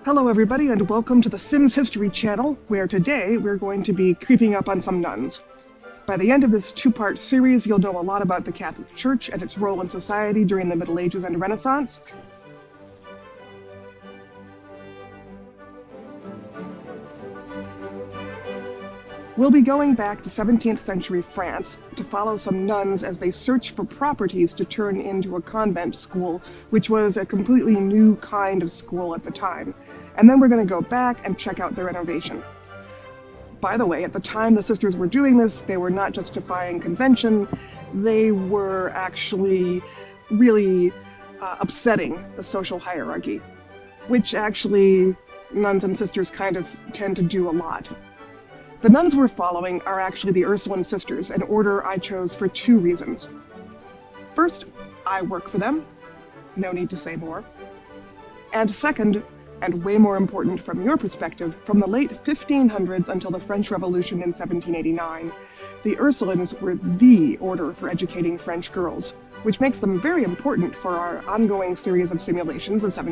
Hello everybody and welcome to the Sims History channel, where today we're going to be creeping up on some nuns. By the end of this two-part series, you'll know a lot about the Catholic Church and its role in society during the Middle Ages and Renaissance. We'll be going back to 17th century France to follow some nuns as they search for properties to turn into a convent school, which was a completely new kind of school at the time. And then we're going to go back and check out the renovation. By the way, at the time the sisters were doing this, they were not just defying convention, they were actually really upsetting the social hierarchy, which actually nuns and sisters kind of tend to do a lot. The nuns we're following are actually the Ursuline sisters, an order I chose for two reasons. First, I work for them, no need to say more. And second, and way more important from your perspective, from the late 1500s until the French Revolution in 1789, the Ursulines were the order for educating French girls, which makes them very important for our ongoing series of simulations of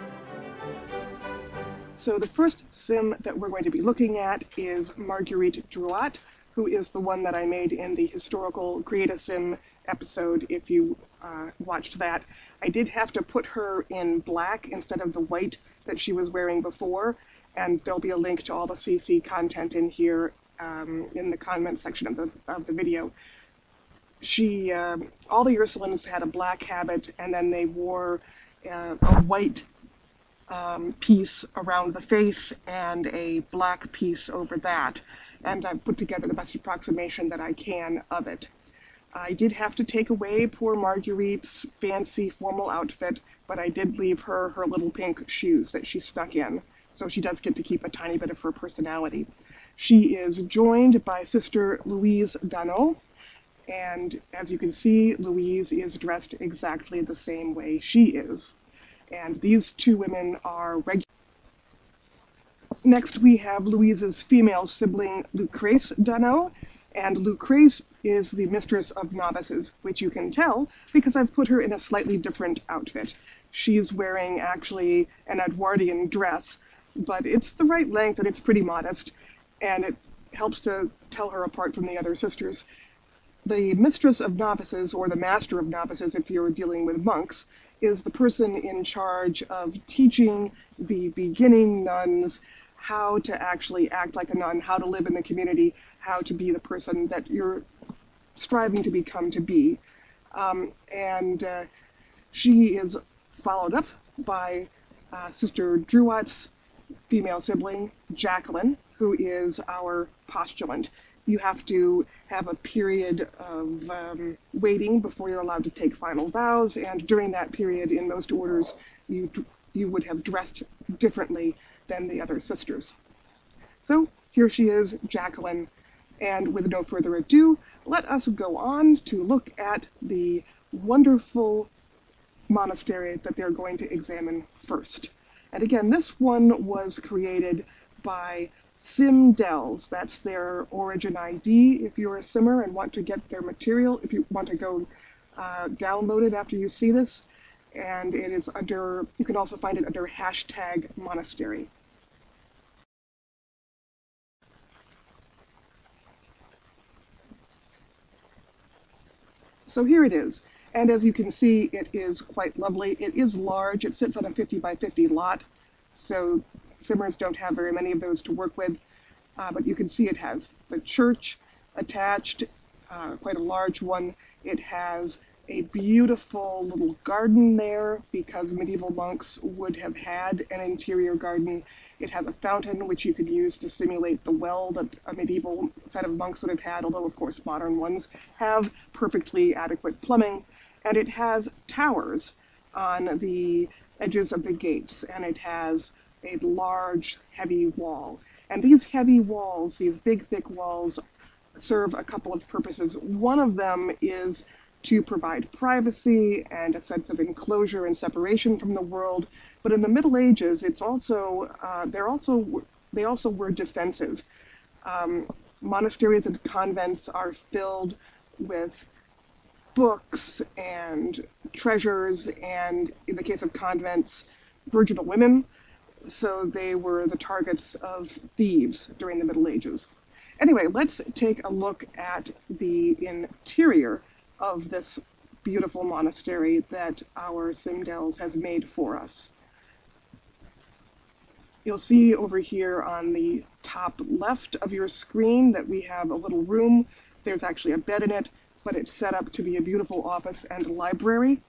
So the first sim that we're going to be looking at is Marguerite Drouot, who is the one that I made in the historical Create-A-Sim episode, if you watched that. I did have to put her in black instead of the white that she was wearing before, and there'll be a link to all the CC content in here in the comment section of the video. All the Ursulines had a black habit, and then they wore a white piece around the face and a black piece over that, and I've put together the best approximation that I can of it. I did have to take away poor Marguerite's fancy formal outfit, but I did leave her her little pink shoes that she stuck in, so she does get to keep a tiny bit of her personality. She is joined by Sister Louise Dano, and as you can see, Louise is dressed exactly the same way she is. And these two women are regular. Next we have Louise's female sibling, Lucrece Dano, and Lucrece is the mistress of novices, which you can tell because I've put her in a slightly different outfit. She's wearing actually an Edwardian dress, but it's the right length and it's pretty modest, and it helps to tell her apart from the other sisters. The mistress of novices, or the master of novices if you're dealing with monks, is the person in charge of teaching the beginning nuns how to actually act like a nun, how to live in the community, how to be the person that you're striving to become to be. She is followed up by Sister Drouot's female sibling, Jacqueline, who is our postulant. You have to have a period of waiting before you're allowed to take final vows, and during that period, in most orders, you would have dressed differently than the other sisters. So here she is, Jacqueline, and with no further ado, let us go on to look at the wonderful monastery that they're going to examine first. And again, this one was created by SimDells. That's their origin ID if you're a simmer and want to get their material, if you want to go download it after you see this. And it is under, you can also find it under #monastery. So here it is. And as you can see, it is quite lovely. It is large. It sits on a 50 by 50 lot. So simmers don't have very many of those to work with, but you can see it has the church attached, quite a large one. It has a beautiful little garden there because medieval monks would have had an interior garden. It has a fountain which you could use to simulate the well that a medieval set of monks would have had, although of course modern ones have perfectly adequate plumbing. And it has towers on the edges of the gates, and it has a large, heavy wall. And these heavy walls, these big, thick walls, serve a couple of purposes. One of them is to provide privacy and a sense of enclosure and separation from the world. But in the Middle Ages, it's also they also were defensive. Monasteries and convents are filled with books and treasures, and in the case of convents, virginal women. so they were the targets of thieves during the Middle Ages. Anyway, let's take a look at the interior of this beautiful monastery that our Simdells has made for us. You'll see over here on the top left of your screen that we have a little room. There's actually a bed in it, but it's set up to be a beautiful office and library.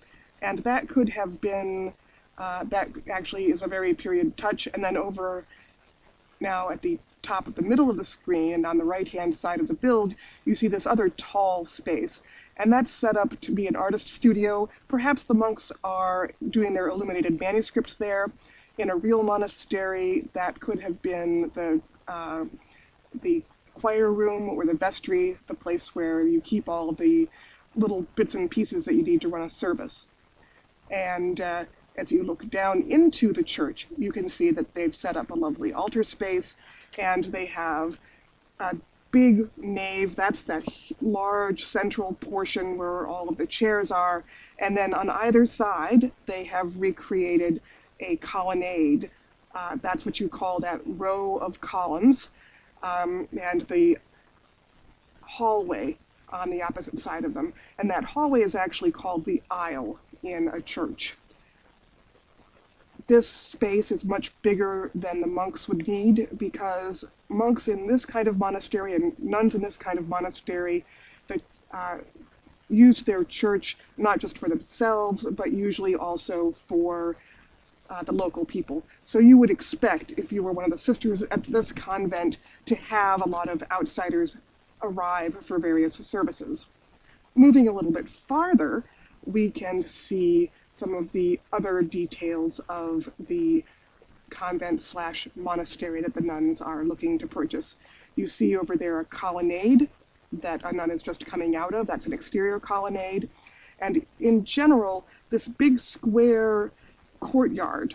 And that could have been, that actually is a very period touch. And then over now at the top of the middle of the screen and on the right-hand side of the build, you see this other tall space. And that's set up to be an artist studio. Perhaps the monks are doing their illuminated manuscripts there. In a real monastery, that could have been the choir room or the vestry, the place where you keep all the little bits and pieces that you need to run a service. And as you look down into the church, you can see that they've set up a lovely altar space, and they have a big nave. That's that large central portion where all of the chairs are. And then on either side, they have recreated a colonnade. That's what you call that row of columns. And the hallway on the opposite side of them. And that hallway is actually called the aisle in a church. This space is much bigger than the monks would need, because monks in this kind of monastery and nuns in this kind of monastery that used their church not just for themselves, but usually also for the local people. So you would expect, if you were one of the sisters at this convent, to have a lot of outsiders arrive for various services. Moving a little bit farther, we can see some of the other details of the convent/monastery that the nuns are looking to purchase. You see over there a colonnade that a nun is just coming out of. That's an exterior colonnade. And in general, this big square courtyard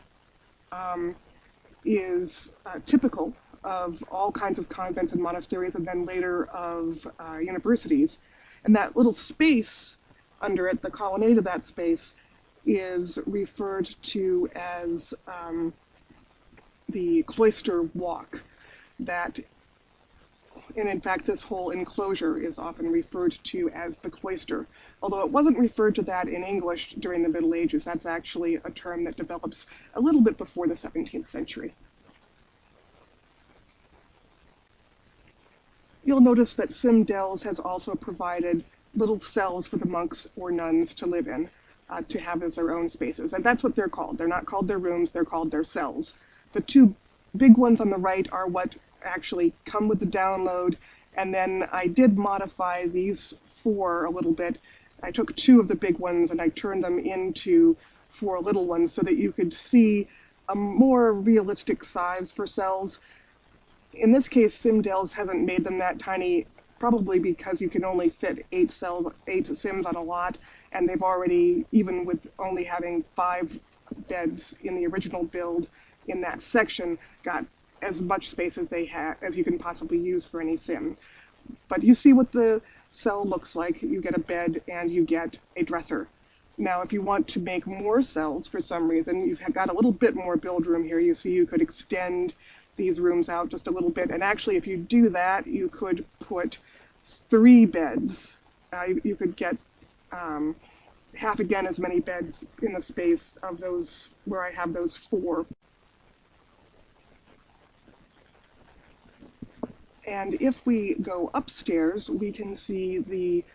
is typical of all kinds of convents and monasteries, and then later of universities. And that little space under it, the colonnade of that space, is referred to as the Cloister walk. And in fact, this whole enclosure is often referred to as the Cloister. Although it wasn't referred to that in English during the Middle Ages, that's actually a term that develops a little bit before the 17th century. You'll notice that Simdells has also provided little cells for the monks or nuns to live in, to have as their own spaces. And that's what they're called. They're not called their rooms, they're called their cells. The two big ones on the right are what actually come with the download, and then I did modify these four a little bit. I took two of the big ones and I turned them into four little ones so that you could see a more realistic size for cells. In this case, Simdells hasn't made them that tiny, probably because you can only fit 8 Sims on a lot, and they've already, even with only having 5 beds in the original build in that section, got as much space as they have as you can possibly use for any Sim. But you see what the cell looks like. You get a bed and you get a dresser. Now, if you want to make more cells for some reason, you've got a little bit more build room here. You see you could extend these rooms out just a little bit. And actually, if you do that, you could put 3 beds. You could get half again as many beds in the space of those where I have those 4. And if we go upstairs, we can see the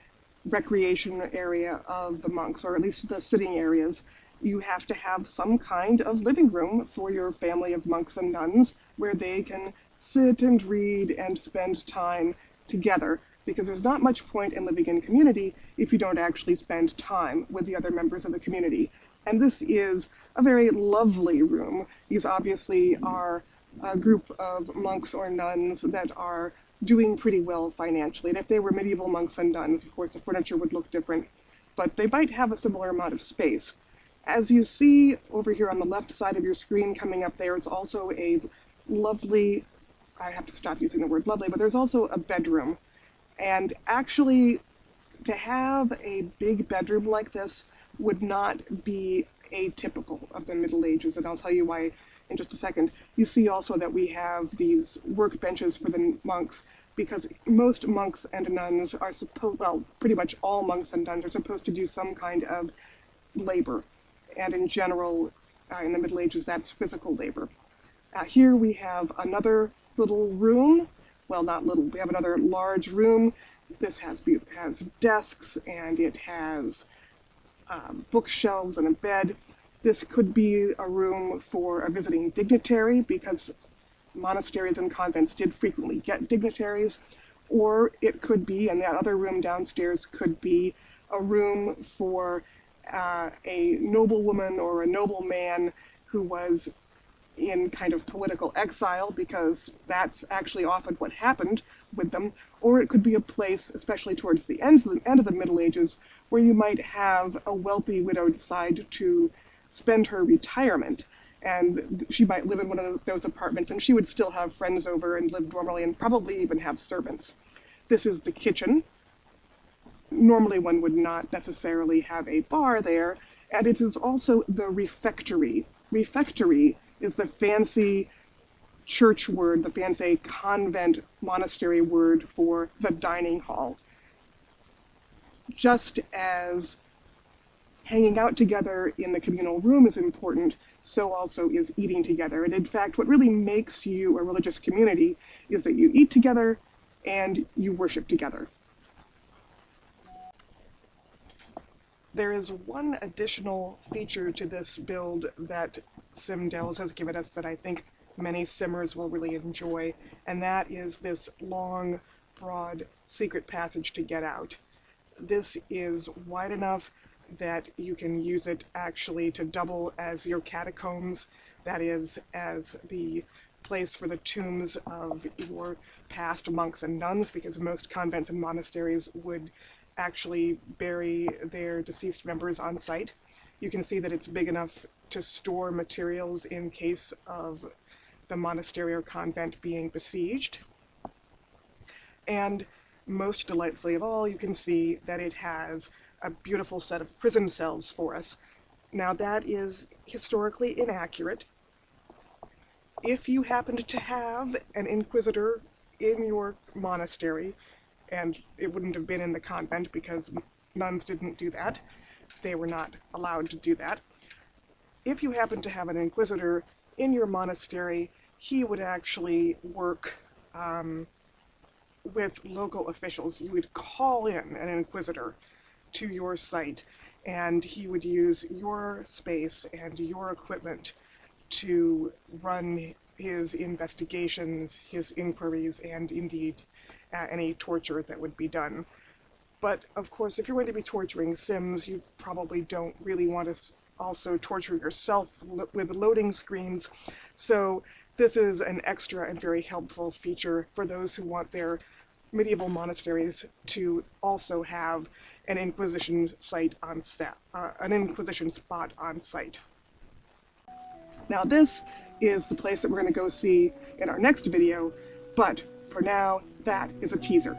recreation area of the monks, or at least the sitting areas. You have to have some kind of living room for your family of monks and nuns where they can sit and read and spend time together, because there's not much point in living in community if you don't actually spend time with the other members of the community. And this is a very lovely room. These obviously are a group of monks or nuns that are doing pretty well financially. And if they were medieval monks and nuns, of course, the furniture would look different, but they might have a similar amount of space. As you see over here on the left side of your screen coming up, there is also a lovely, I have to stop using the word lovely, but there's also a bedroom. And actually, to have a big bedroom like this would not be atypical of the Middle Ages, and I'll tell you why in just a second. You see also that we have these workbenches for the monks, because most monks and nuns are supposed, well, pretty much all monks and nuns are supposed to do some kind of labor. And in general, in the Middle Ages, that's physical labor. Here we have another little room. Well, not little, we have another large room. This has desks, and it has bookshelves and a bed. This could be a room for a visiting dignitary, because monasteries and convents did frequently get dignitaries. Or it could be, and that other room downstairs could be, a room for a noblewoman or a nobleman who was in kind of political exile, because that's actually often what happened with them. Or it could be a place, especially towards the end of the Middle Ages, where you might have a wealthy widow decide to spend her retirement, and she might live in one of those apartments, and she would still have friends over and live normally, and probably even have servants. This is the kitchen. Normally one would not necessarily have a bar there, and it is also the refectory. Refectory is the fancy church word, the fancy convent monastery word for the dining hall. Just as hanging out together in the communal room is important, so also is eating together. And in fact, what really makes you a religious community is that you eat together and you worship together. There is one additional feature to this build that SimDells has given us that I think many simmers will really enjoy, and that is this long, broad secret passage to get out. This is wide enough that you can use it actually to double as your catacombs, that is, as the place for the tombs of your past monks and nuns, because most convents and monasteries would actually bury their deceased members on site. You can see that it's big enough to store materials in case of the monastery or convent being besieged. And most delightfully of all, you can see that it has a beautiful set of prison cells for us. Now that is historically inaccurate. If you happened to have an inquisitor in your monastery, and it wouldn't have been in the convent because nuns didn't do that, they were not allowed to do that. If you happen to have an inquisitor in your monastery, he would actually work with local officials. You would call in an inquisitor to your site, and he would use your space and your equipment to run his investigations, his inquiries, and indeed any torture that would be done. But of course, if you're going to be torturing Sims, you probably don't really want to also torture yourself with loading screens. So this is an extra and very helpful feature for those who want their medieval monasteries to also have an Inquisition site on an Inquisition spot on site. Now this is the place that we're going to go see in our next video, but for now, that is a teaser.